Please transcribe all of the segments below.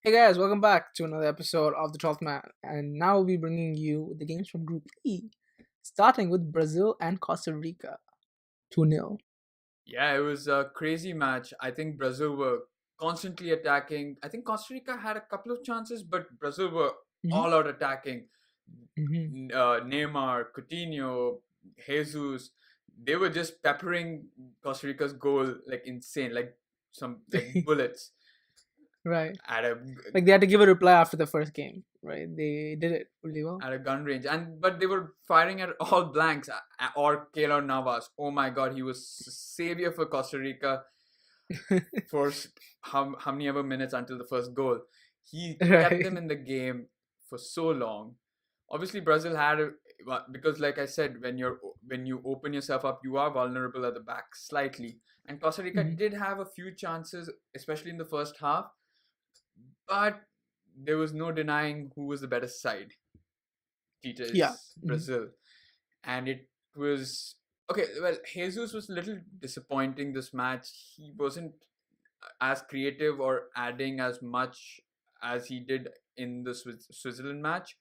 Hey guys, welcome back to another episode of the 12th Man. And now we'll be bringing you the games from Group E, starting with Brazil and Costa Rica. 2-0. Yeah, it was a crazy match. I think Brazil were constantly attacking. I think Costa Rica had a couple of chances, but Brazil were Mm-hmm. all out attacking. Mm-hmm. Neymar, Coutinho, Jesus, they were just peppering Costa Rica's goal like insane, like some like bullets Right. at a Like they had to give a reply after the first game, right? They did it really well. at a gun range, and but they were firing at all blanks. Or Keylor Navas, oh my God, he was savior for Costa Rica for how many ever minutes until the first goal. He kept them Right. in the game for so long. Obviously, Brazil had because, like I said, when you open yourself up, you are vulnerable at the back slightly. And Costa Rica Mm-hmm. did have a few chances, especially in the first half, but there was no denying who was the better side. Yeah. Tita's Mm-hmm. Brazil, and it was okay. Well, Jesus was a little disappointing this match. He wasn't as creative or adding as much as he did in the Switzerland match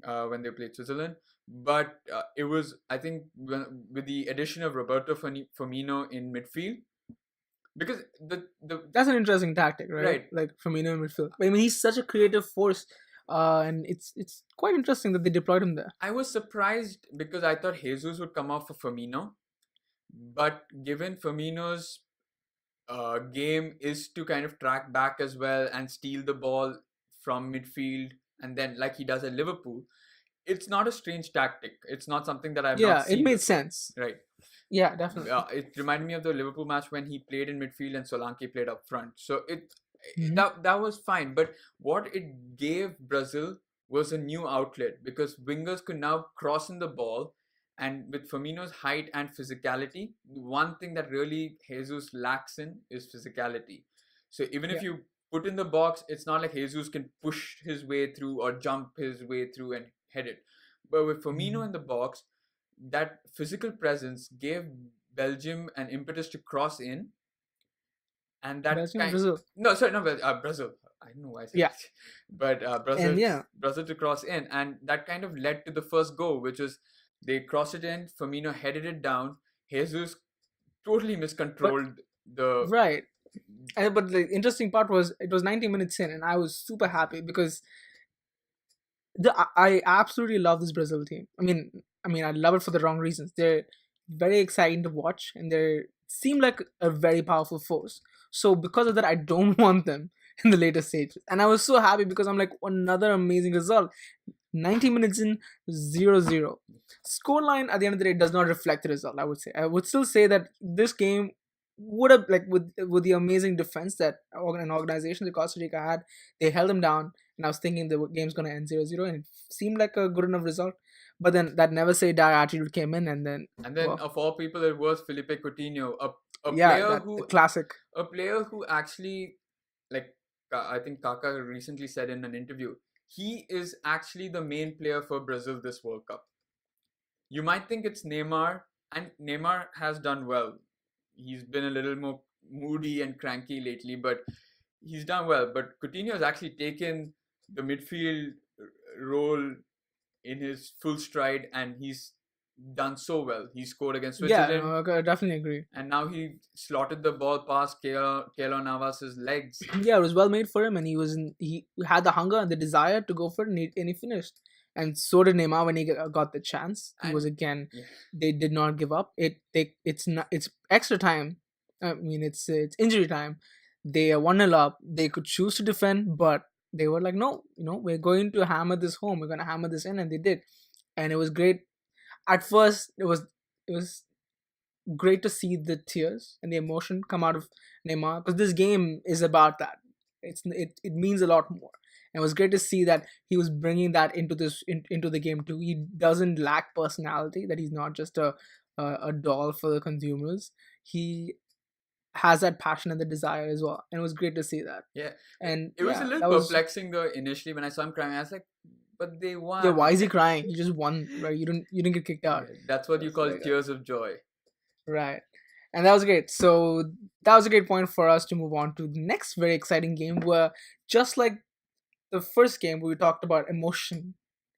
when they played Switzerland. But it was, I think, with the addition of Roberto Firmino in midfield, because the That's an interesting tactic, right? right. Like Firmino in midfield. I mean, he's such a creative force, and it's quite interesting that they deployed him there. I was surprised because I thought Jesus would come off for Firmino, but given Firmino's game is to kind of track back as well and steal the ball from midfield, and then like he does at Liverpool, it's not a strange tactic. It's not something that I've not Yeah, it seen made before. sense. Right. Yeah, definitely. It reminded me of the Liverpool match when he played in midfield and Solanke played up front. So Mm-hmm. that was fine. But what it gave Brazil was a new outlet because wingers could now cross in the ball. And with Firmino's height and physicality, one thing that really Jesus lacks in is physicality. So even if Yeah. you put in the box, it's not like Jesus can push his way through or jump his way through and head it. But with Firmino Mm-hmm. in the box, that physical presence gave Belgium an impetus to cross in, and that Belgium, kind. Brazil. No, sorry, no, Brazil. I don't know why I said Yeah, that, but and Brazil, yeah, Brazil to cross in, and that kind of led to the first goal, which was they crossed it in. Firmino headed it down. Jesus totally but miscontrolled the. right. But the interesting part was it was 90 minutes in, and I was super happy because I absolutely love this Brazil team. I mean, I love it for the wrong reasons. They're very exciting to watch, and they seem like a very powerful force. So because of that, I don't want them in the later stages. And I was so happy because I'm like another amazing result. 90 minutes in, 0-0. Scoreline at the end of the day does not reflect the result, I would say. I would still say that this game would have, like, with the amazing defense that an organization that Costa Rica had, they held them down, and I was thinking the game's going to end 0-0, and it seemed like a good enough result. But then that never say die attitude came in, and then, And then well, of all people, it was Felipe Coutinho, a yeah, player that who classic. actually, like, I think Kaka recently said in an interview, he is actually the main player for Brazil this World Cup. You might think it's Neymar, and Neymar has done well. He's been a little more moody and cranky lately, but he's done well. But Coutinho has actually taken the midfield role in his full stride, and he's done so well. He scored against Yeah, Switzerland, no, I definitely agree. and now he slotted the ball past Keylor Navas's legs. Yeah, it was well made for him, and he had the hunger and the desire to go for it, and he finished. And so did Neymar when he got the chance. He was And again. yeah, They did not give up. It's not it's extra time. I mean, it's injury time. They are 1-0 up. They could choose to defend, but they were like, no, we're going to hammer this home. We're going to hammer this in, and they did. And it was great. At first, it was great to see the tears and the emotion come out of Neymar, because this game is about that. It means a lot more. And it was great to see that he was bringing that into the game too. He doesn't lack personality. That he's not just a doll for the consumers. He has that passion and the desire as well. And it was great to see that. yeah, And it was a yeah, little that was perplexing though initially when I saw him crying. I was like, but they yeah. Why won. is he crying? You just won, right? You didn't get kicked out. Yeah, that's what you It's call like tears of joy. right. And that was great. So that was a great point for us to move on to the next very exciting game where, just like the first game where we talked about emotion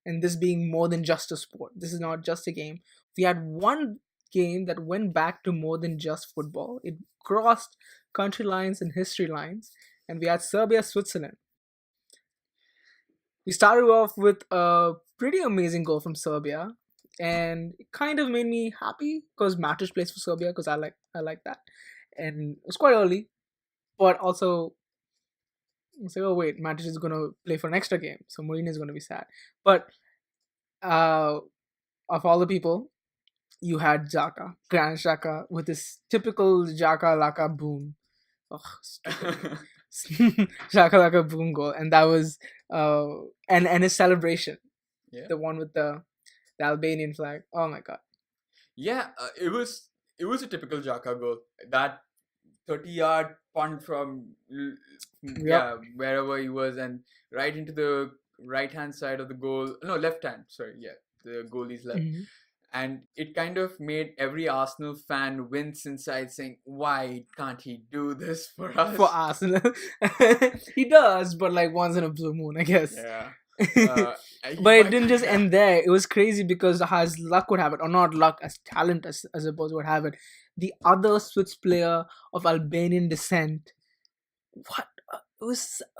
and this being more than just a sport, this is not just a game. We had one game that went back to more than just football. It crossed country lines and history lines, and we had Serbia Switzerland. We started off with a pretty amazing goal from Serbia, and it kind of made me happy because Matic plays for Serbia, because I like that, and it was quite early, but also it's like, oh wait, Matic is gonna play for an extra game, so Mourinho is gonna be sad. But uh, of all the people, you had Xhaka, Grand Xhaka, with this typical Xhaka Laka boom. Oh, stupid. Xhaka Laka boom goal, and that was uh, and his celebration, Yeah. the one with the Albanian flag. Oh my god. Yeah, it was a typical Jaka goal. That 30-yard punt from Yep. wherever he was, and right into the right hand side of the goal. No, left hand. Sorry, yeah, the goalie's left. Mhm. And it kind of made every Arsenal fan wince inside, saying, "Why can't he do this for For us?" Arsenal, he does, but like once in a blue moon, I guess. Yeah. But it Why didn't can't just that? end there. It was crazy because as luck would have it, or not luck, as talent as opposed would have it, the other Swiss player of Albanian descent, what it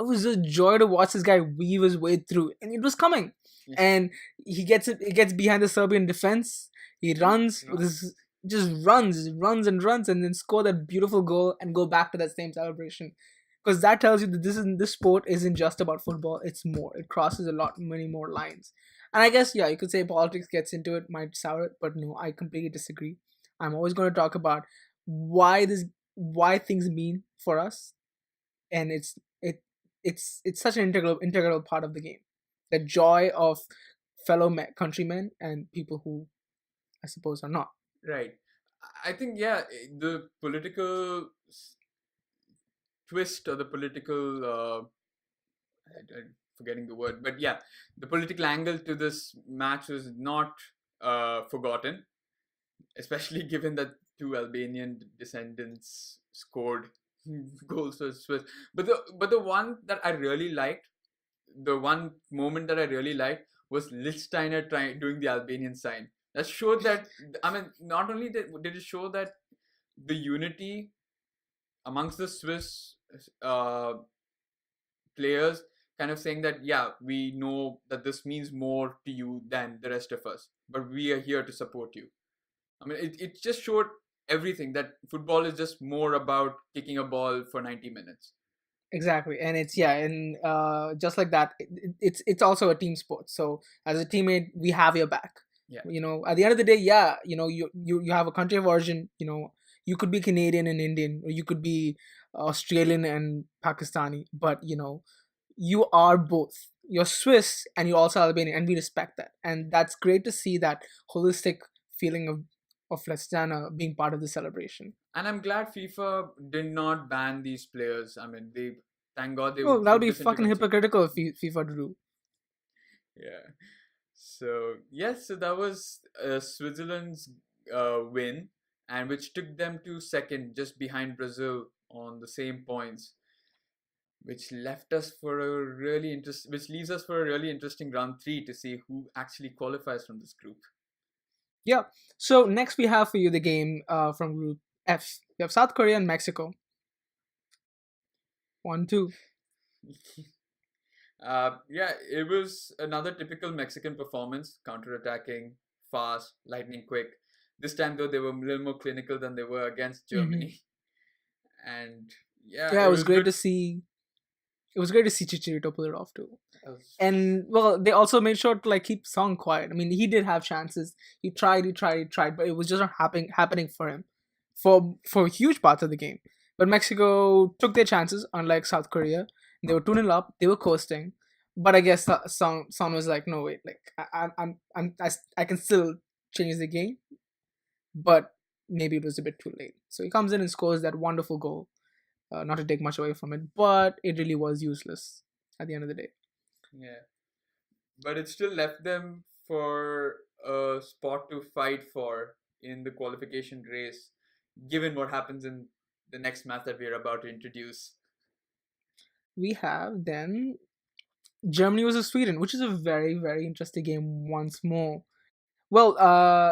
was a joy to watch this guy weave his way through, and it was coming, Yeah. and he gets behind the Serbian defense. He And runs with run. his just runs and runs, and then score that beautiful goal and go back to that same celebration. Because that tells you that this sport isn't just about football. It's more. It crosses a lot many more lines. And I guess, yeah, you could say politics gets into it, might sour it, but no, I completely disagree. I'm always going to talk about why this why things mean for us, and it's such an integral part of the game. The joy of fellow countrymen and people who I suppose are not. Right. I think, yeah, the political twist, or the political I'm forgetting the word, but yeah, the political angle to this match was not forgotten, especially given that two Albanian descendants scored goals for Swiss. But the one that I really liked, the one moment that I really liked, was Lichtsteiner trying doing the Albanian sign. That showed that, I mean, not only did it show that the unity amongst the Swiss uh, players, kind of saying that, yeah, we know that this means more to you than the rest of us, but we are here to support you. I mean, it just showed everything, that football is just more about kicking a ball for 90 minutes. Exactly, and it's yeah, and just like that, it's also a team sport. So as a teammate, we have your back. Yeah. At the end of the day, yeah, you have a country of origin. You could be Canadian and Indian, or you could be Australian and Pakistani, but you are both. You're Swiss and you're also Albanian, and we respect that. And that's great to see that holistic feeling of Lesbiana being part of the celebration. And I'm glad FIFA did not ban these players. I mean, thank God they Well, that would took be this into fucking consideration. hypocritical of FIFA to do. Yeah. So yes, so that was Switzerland's win, and which took them to second, just behind Brazil on the same points, which left us for a which leaves us for a really interesting round three to see who actually qualifies from this group. Yeah. So next we have for you the game from Group F. You have South Korea and Mexico. 1-2. Yeah, it was another typical Mexican performance, counter-attacking, fast, lightning quick. This time, though, they were a little more clinical than they were against Mm-hmm. Germany. And yeah, Yeah, it it was was great good. to see. It was great to see Chicharito pull it off too. It was- And well, they also made sure to like keep Song quiet. I mean, he did have chances. He tried, but it was just not happening for him for huge parts of the game. But Mexico took their chances, unlike South Korea. They were 2-0 up. They were coasting. But I guess Son was like, no wait, like I can still change the game, but maybe it was a bit too late. So he comes in and scores that wonderful goal. Not to take much away from it, but it really was useless at the end of the day. Yeah, but it still left them for a spot to fight for in the qualification race, given what happens in the next match that we are about to introduce. We have then Germany versus Sweden, which is a very, very interesting game once more. Well,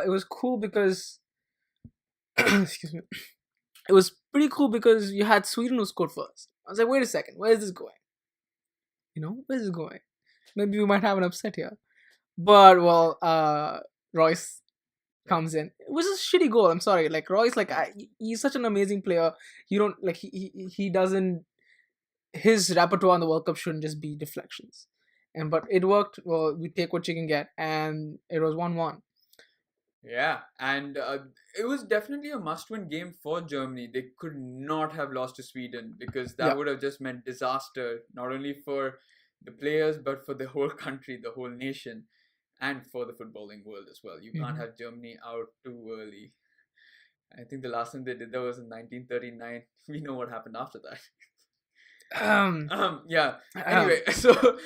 it was cool because excuse me. It was pretty cool because you had Sweden who scored first. I was like, wait a second, where is this going? Where is this going? Maybe we might have an upset here. But well, Royce comes in. It was a shitty goal. I'm sorry. Like Royce, he's such an amazing player. You don't like he doesn't. His repertoire in the World Cup shouldn't just be deflections. And but it worked. Well, we take what you can get, and it was 1-1. Yeah, and it was definitely a must-win game for Germany. They could not have lost to Sweden because that Yeah. would have just meant disaster, not only for the players but for the whole country, the whole nation, and for the footballing world as well. You can't Mhm. have Germany out too early. I think the last time they did that was in 1939. We know what happened after that. Um, Yeah. um, Anyway, so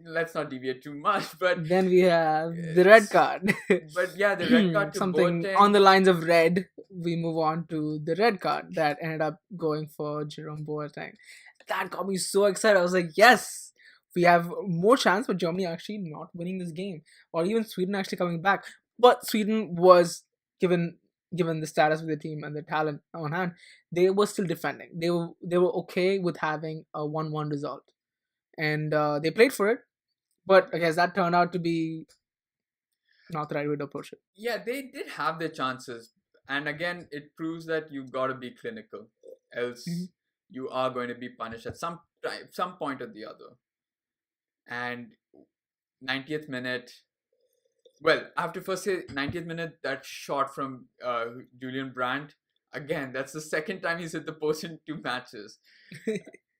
let's not deviate too much, but then we have the red it's, card. but yeah, the red card to Something on Boateng. the lines of red. We move on to the red card that ended up going for Jerome Boateng. That got me so excited. I was like, yes, we have more chance for Germany actually not winning this game, or even Sweden actually coming back. But Sweden was given given the status of the team and the talent on hand, they were still defending. They were okay with having a 1-1 result, and they played for it. But I guess that turned out to be not the right way to approach it. Yeah, they did have their chances, and again, it proves that you got to be clinical, Mhm. else you are going to be punished at some point or the other. And 90th minute. Well, I have to first say 90th minute, that shot from Julian Brandt. Again, that's the second time he's hit the post in 2 matches.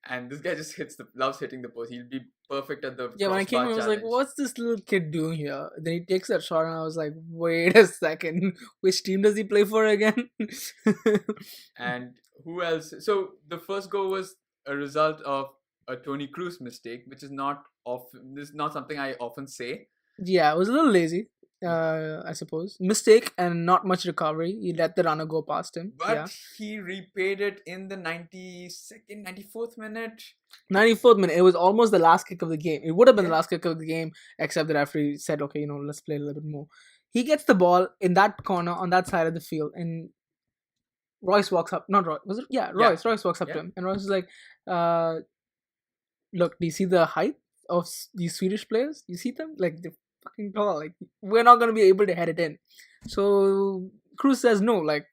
And this guy just loves hitting the post. He'll be perfect at the Yeah, when I came crossbar in, I was like, challenge. "What's this little kid doing here?" Then he takes that shot, and I was like, "Wait a second, which team does he play for again?" And who else? So the first goal was a result of a Tony Cruz mistake, which is not often. This is not something I often say. Yeah, it was a little lazy, Yeah, I suppose. Mistake and not much recovery. He let the runner go past him. Yeah. but he repaid it in the 92nd, 94th minute. 94th minute. It was almost the last kick of the game. It would have been the Yeah, last kick of the game, except the referee said, okay, let's play a little bit more. He gets the ball in that corner on that side of the field, and Royce walks up. Not Royce. Was it? Yeah, yeah, Royce. Royce walks up to yeah. him, and Royce is like, look, do you see the height of these Swedish players? You see them? Like, they're fucking tall. Like, we're not going to be able to head it in. So Cruz says, no, like,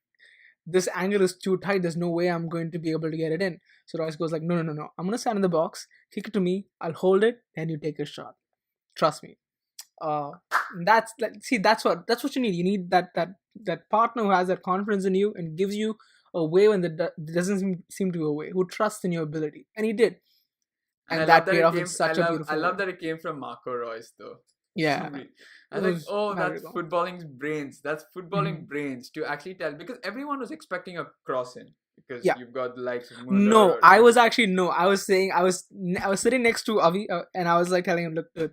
this angle is too tight. There's no way I'm going to be able to get it in. So Royce goes like, no, no, no, no. I'm going to stand in the box, kick it to me. I'll hold it, and you take a shot. Trust me. Uh, that's like, see, that's what you need. You need that partner who has that confidence in you and gives you a way when there doesn't seem to be a way, who trusts in your ability, and he did, And I and love that that paid it off in came. I such a love. I beautiful love way. that it came from Marco Royce, though. Yeah, I it was like, was oh, that's magical. footballing's brains. That's footballing Mhm. brains to actually tell, because everyone was expecting a cross in, because Yeah, you've got the likes of Muller no, or I was Hendrik. actually no. I was saying I was sitting next to Avi, and I was like telling him, look, dude,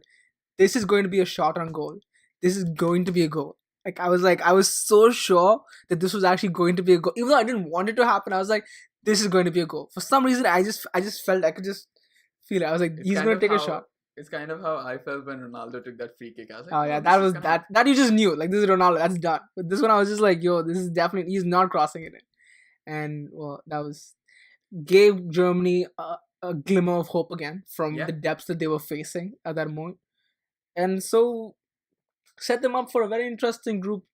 this is going to be a shot on goal. This is going to be a goal. Like I was so sure that this was actually going to be a goal, even though I didn't want it to happen. I was like, this is going to be a goal. For some reason, I just felt I could just feel it. I was like, It's he's kind going of to take a how shot. it's kind of how I felt when Ronaldo took that free kick. I was like, Oh oh, yeah, this that is was gonna. that you just knew. Like, this is Ronaldo. That's done. But this one, I was just like, yo, this is definitely he's not crossing it in. And well, that was gave Germany a glimmer of hope again from Yeah, the depths that they were facing at that moment, and so set them up for a very interesting group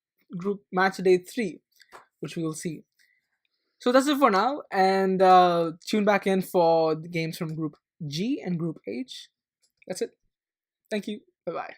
match day 3, which we will see. So that's it for now, and tune back in for the games from Group G and Group H. That's it. Thank you. Bye bye.